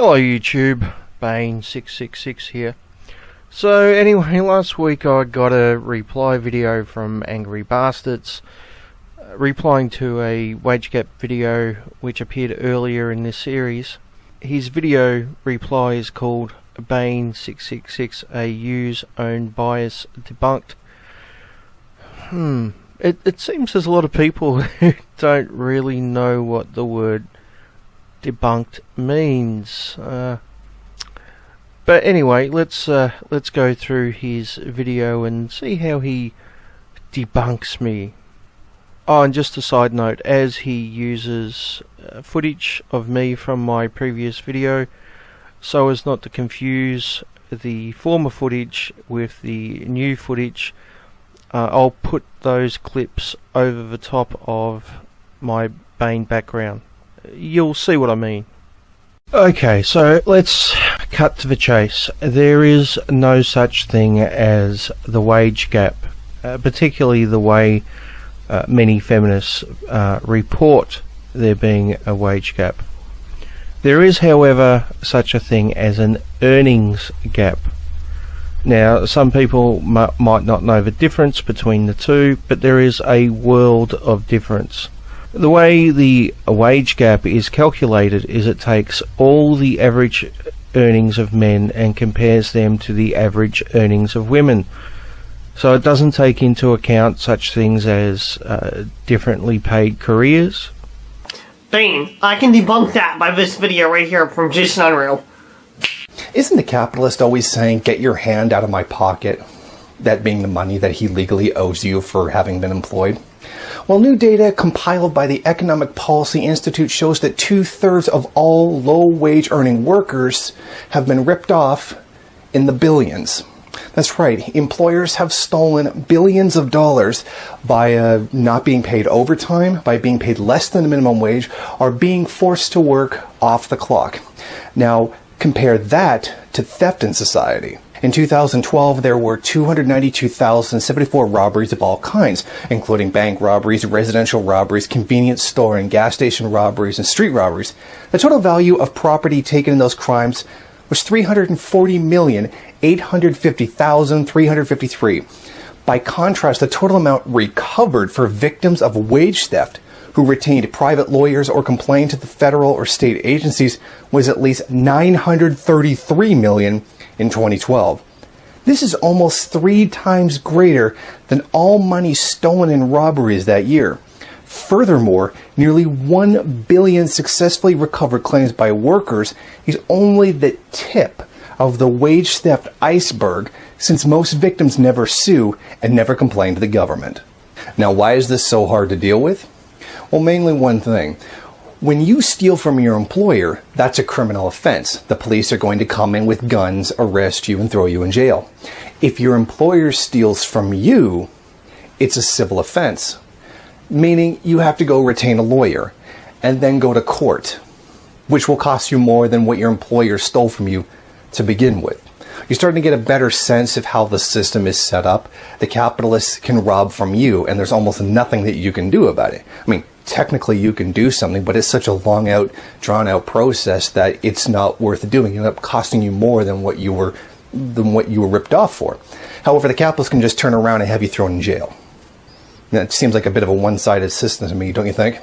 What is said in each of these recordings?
Hello YouTube, Bane 666 here. So anyway, last week I got a reply video from Angry Bastards replying to a wage gap video which appeared earlier in this series. His video reply is called Bane 666 AU's Own Bias Debunked. It seems there's a lot of people who don't really know what the word debunked means. But anyway, let's go through his video and see how he debunks me. Oh, and just a side note, as he uses footage of me from my previous video, so as not to confuse the former footage with the new footage, I'll put those clips over the top of my Bane background. You'll see what I mean. Okay, so let's cut to the chase. There is no such thing as the wage gap, particularly the way many feminists report there being a wage gap. There is, however, such a thing as an earnings gap. Now, some people might not know the difference between the two, but there is a world of difference. The way the wage gap is calculated is it takes all the average earnings of men and compares them to the average earnings of women. So it doesn't take into account such things as differently paid careers. Bane, I can debunk that by this video right here from Jason Unreal. Isn't the capitalist always saying, get your hand out of my pocket? That being the money that he legally owes you for having been employed? Well, new data compiled by the Economic Policy Institute shows that 2/3 of all low-wage earning workers have been ripped off in the billions. That's right, employers have stolen billions of dollars by not being paid overtime, by being paid less than the minimum wage, or being forced to work off the clock. Now, compare that to theft in society. In 2012, there were 292,074 robberies of all kinds, including bank robberies, residential robberies, convenience store and gas station robberies, and street robberies. The total value of property taken in those crimes was $340,850,353. By contrast, the total amount recovered for victims of wage theft who retained private lawyers or complained to the federal or state agencies was at least $933 million in 2012. This is almost 3 times greater than all money stolen in robberies that year. Furthermore, nearly 1 billion successfully recovered claims by workers is only the tip of the wage theft iceberg, since most victims never sue and never complain to the government. Now, why is this so hard to deal with? Well, mainly one thing. When you steal from your employer, that's a criminal offense. The police are going to come in with guns, arrest you, and throw you in jail. If your employer steals from you, it's a civil offense, meaning you have to go retain a lawyer and then go to court, which will cost you more than what your employer stole from you to begin with. You're starting to get a better sense of how the system is set up. The capitalists can rob from you, and there's almost nothing that you can do about it. I mean, technically you can do something, but it's such a long out, drawn out process that it's not worth doing. It ends up costing you more than what you were ripped off for. However, the capitalists can just turn around and have you thrown in jail. That seems like a bit of a one-sided system to me, don't you think?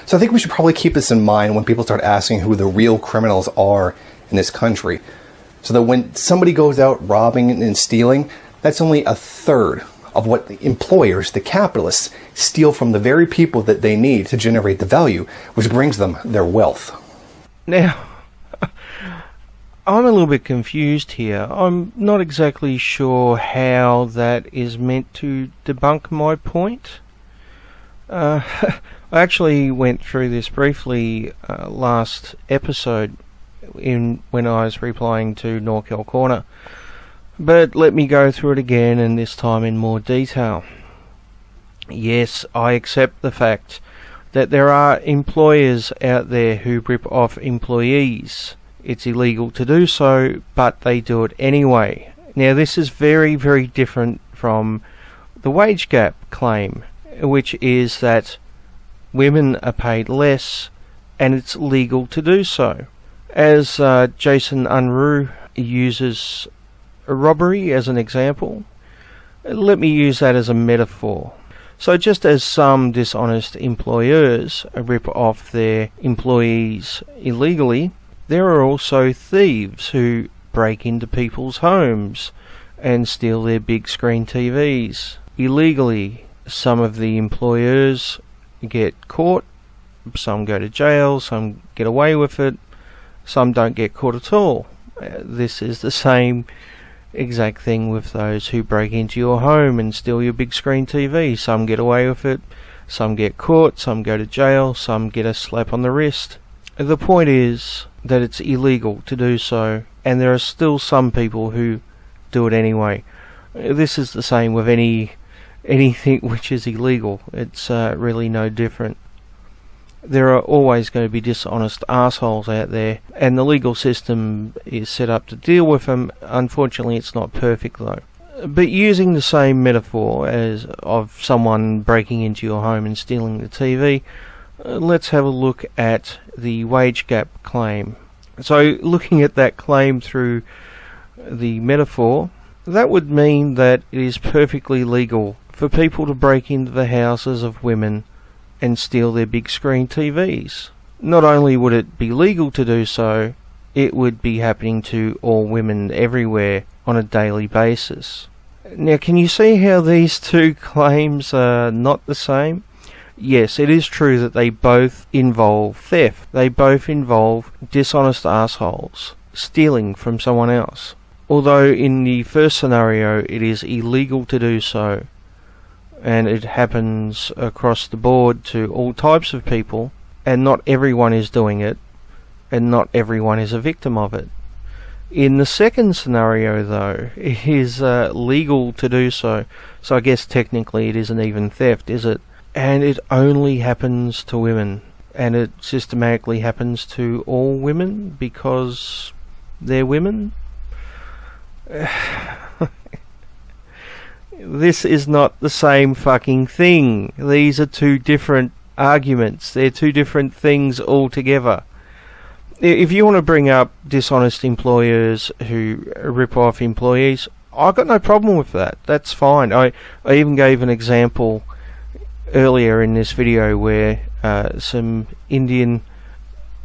So I think we should probably keep this in mind when people start asking who the real criminals are in this country. So that when somebody goes out robbing and stealing, that's only 1/3 of what the employers, the capitalists, steal from the very people that they need to generate the value, which brings them their wealth. Now, I'm a little bit confused here. I'm not exactly sure how that is meant to debunk my point. I actually went through this briefly last episode when I was replying to Norkel Corner. But let me go through it again, and this time in more detail. Yes, I accept the fact that there are employers out there who rip off employees. It's illegal to do so, but they do it anyway. Now, this is very, very different from the wage gap claim, which is that women are paid less and it's legal to do so. As Jason Unruh uses robbery as an example, let me use that as a metaphor. So just as some dishonest employers rip off their employees illegally, there are also thieves who break into people's homes and steal their big screen TVs illegally. Some of the employers get caught, some go to jail, some get away with it, some don't get caught at all. This is the same exact thing with those who break into your home and steal your big screen TV. Some get away with it, some get caught, some go to jail, some get a slap on the wrist. The point is that it's illegal to do so, and there are still some people who do it anyway. This is the same with anything which is illegal. It's really no different. There are always going to be dishonest assholes out there, and the legal system is set up to deal with them. Unfortunately, it's not perfect though. But using the same metaphor as of someone breaking into your home and stealing the TV, let's have a look at the wage gap claim. So looking at that claim through the metaphor, that would mean that it is perfectly legal for people to break into the houses of women and steal their big screen TVs. Not only would it be legal to do so, it would be happening to all women everywhere on a daily basis. Now, can you see how these two claims are not the same? Yes, it is true that they both involve theft. They both involve dishonest assholes stealing from someone else. Although in the first scenario it is illegal to do so, and it happens across the board to all types of people, and not everyone is doing it, and not everyone is a victim of it. In the second scenario though, it is legal to do so, so I guess technically it isn't even theft, is it? And it only happens to women, and it systematically happens to all women because they're women? This is not the same fucking thing. These are two different arguments. They're two different things altogether. If you want to bring up dishonest employers who rip off employees, I've got no problem with that. That's fine. I even gave an example earlier in this video where some Indian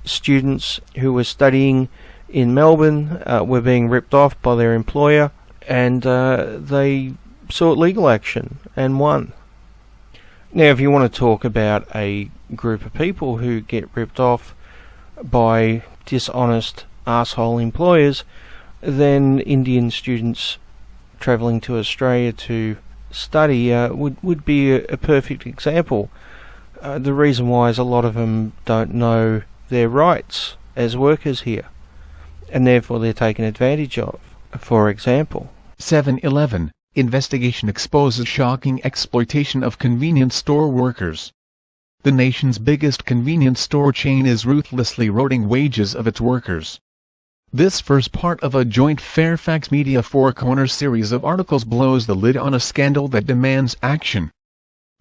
students who were studying in Melbourne were being ripped off by their employer, and they sought legal action and won. Now, if you want to talk about a group of people who get ripped off by dishonest asshole employers, then Indian students travelling to Australia to study would be a perfect example. The reason why is a lot of them don't know their rights as workers here, and therefore they're taken advantage of. For example, 7-Eleven investigation exposes shocking exploitation of convenience store workers. The nation's biggest convenience store chain is ruthlessly eroding wages of its workers. This first part of a joint Fairfax Media Four Corners series of articles blows the lid on a scandal that demands action.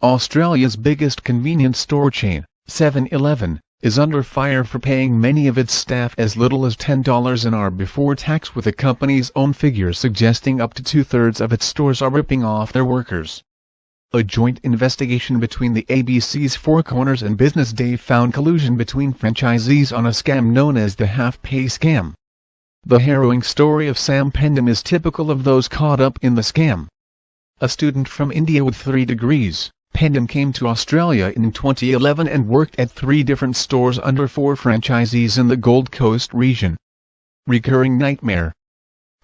Australia's biggest convenience store chain, 7-Eleven, is under fire for paying many of its staff as little as $10 an hour before tax, with the company's own figures suggesting up to 2/3 of its stores are ripping off their workers. A joint investigation between the ABC's Four Corners and Business Day found collusion between franchisees on a scam known as the half-pay scam. The harrowing story of Sam Pendham is typical of those caught up in the scam. A student from India with 3 degrees, Pendham came to Australia in 2011 and worked at 3 different stores under 4 franchisees in the Gold Coast region. Recurring nightmare.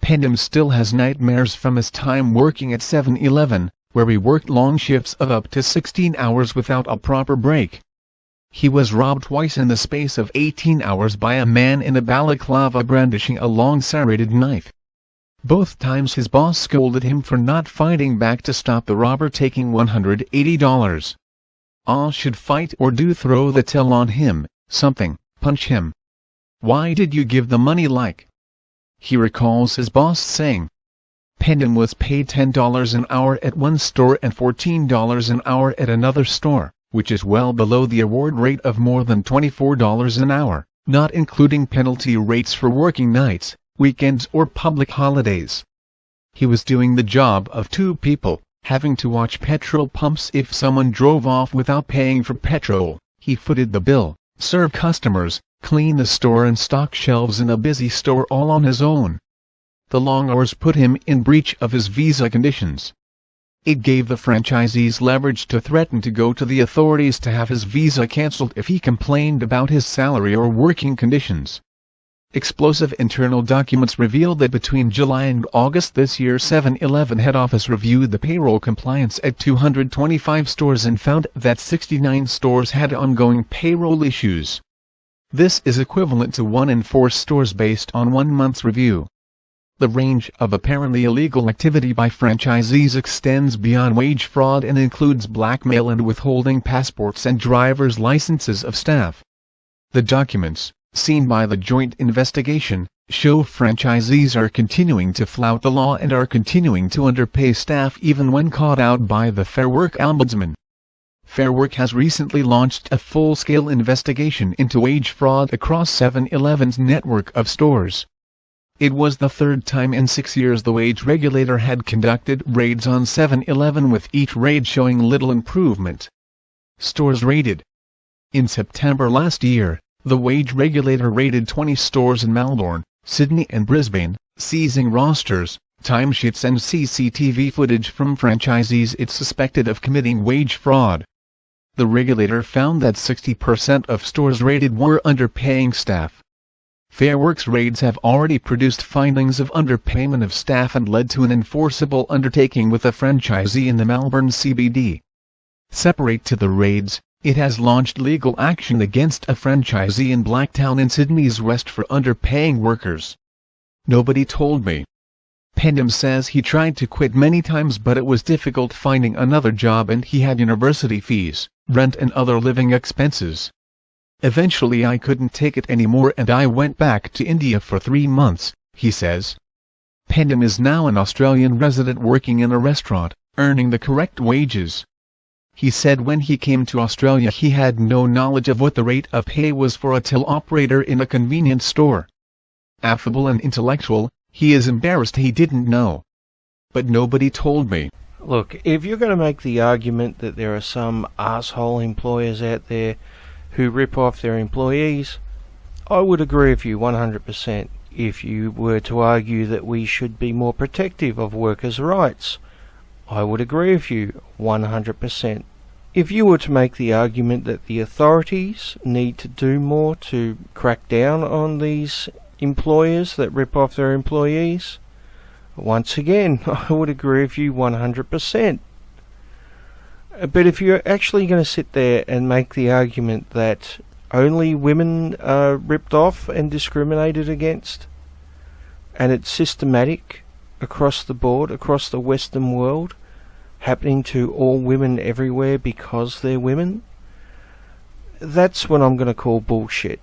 Pendham still has nightmares from his time working at 7-Eleven, where he worked long shifts of up to 16 hours without a proper break. He was robbed twice in the space of 18 hours by a man in a balaclava brandishing a long serrated knife. Both times his boss scolded him for not fighting back to stop the robber taking $180. All should fight or do throw the towel on him, something, punch him. Why did you give the money like? He recalls his boss saying. Pendham was paid $10 an hour at one store and $14 an hour at another store, which is well below the award rate of more than $24 an hour. not including penalty rates for working nights, weekends or public holidays. He was doing the job of two people, having to watch petrol pumps if someone drove off without paying for petrol. He footed the bill, serve customers, clean the store and stock shelves in a busy store all on his own. The long hours put him in breach of his visa conditions. It gave the franchisees leverage to threaten to go to the authorities to have his visa cancelled if he complained about his salary or working conditions. Explosive internal documents reveal that between July and August this year 7-Eleven head office reviewed the payroll compliance at 225 stores and found that 69 stores had ongoing payroll issues. This is equivalent to 1 in 4 stores based on 1 month's review. The range of apparently illegal activity by franchisees extends beyond wage fraud and includes blackmail and withholding passports and driver's licenses of staff. The documents, seen by the joint investigation, show franchisees are continuing to flout the law and are continuing to underpay staff even when caught out by the Fair Work Ombudsman. Fair Work has recently launched a full-scale investigation into wage fraud across 7-Eleven's network of stores. It was the third time in 6 years the wage regulator had conducted raids on 7-Eleven, with each raid showing little improvement. Stores raided. In September last year, the wage regulator raided 20 stores in Melbourne, Sydney and Brisbane, seizing rosters, timesheets and CCTV footage from franchisees it suspected of committing wage fraud. The regulator found that 60% of stores raided were underpaying staff. Fair Work's raids have already produced findings of underpayment of staff and led to an enforceable undertaking with a franchisee in the Melbourne CBD. Separate to the raids, it has launched legal action against a franchisee in Blacktown in Sydney's west for underpaying workers. Nobody told me. Pendham says he tried to quit many times but it was difficult finding another job and he had university fees, rent and other living expenses. Eventually I couldn't take it anymore and I went back to India for 3 months, he says. Pendham is now an Australian resident working in a restaurant, earning the correct wages. He said when he came to Australia he had no knowledge of what the rate of pay was for a till operator in a convenience store. Affable and intellectual, he is embarrassed he didn't know. But nobody told me. Look, if you're going to make the argument that there are some asshole employers out there who rip off their employees, I would agree with you 100%. If you were to argue that we should be more protective of workers' rights, I would agree with you 100%. If you were to make the argument that the authorities need to do more to crack down on these employers that rip off their employees, once again, I would agree with you 100%. But if you're actually going to sit there and make the argument that only women are ripped off and discriminated against, and it's systematic across the board, across the Western world, happening to all women everywhere because they're women, that's what I'm going to call bullshit.